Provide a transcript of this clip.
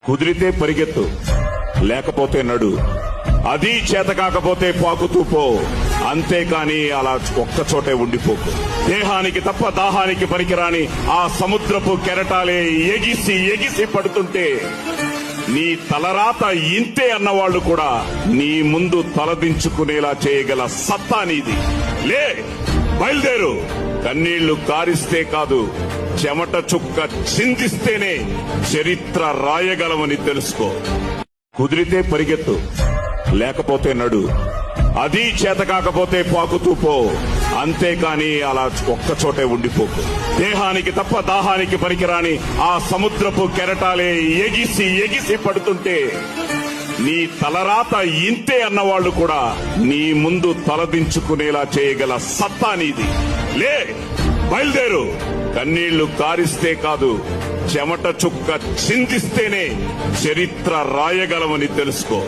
కుదిరితే పరిగెత్తు, లేకపోతే నడు. అది చేత కాకపోతే పాకుతూ పో, అంతేకాని అలా ఒక్కచోటే ఉండిపోకు. దేహానికి తప్ప దాహానికి పనికిరాని ఆ సముద్రపు కెరటాలే ఎగిసి ఎగిసి పడుతుంటే నీ తలరాత ఇంతే అన్నవాళ్లు కూడా నీ ముందు తలదించుకునేలా చేయగల సత్తా నీది. లే, బయలుదేరు. కన్నీళ్లు కారిస్తే కాదు, చెమట చుక్క చిందిస్తేనే చరిత్ర రాయగలమని తెలుసుకో. కుదిరితే పరిగెత్తు, లేకపోతే నడు. అది చేత కాకపోతే పాకుతూ పో, అంతేకాని అలా ఒక్కచోటే ఉండిపోకు. దేహానికి తప్ప దాహానికి పనికిరాని ఆ సముద్రపు కెరటాలే ఎగిసి ఎగిసి పడుతుంటే నీ తలరాత ఇంతే అన్నవాళ్లు కూడా నీ ముందు తలదించుకునేలా చేయగల సత్తా నీది. లే, బయలుదేరు. కన్నీళ్లు కారిస్తే కాదు, చెమట చుక్క చిందిస్తేనే చరిత్ర రాయగలమని తెలుసుకో.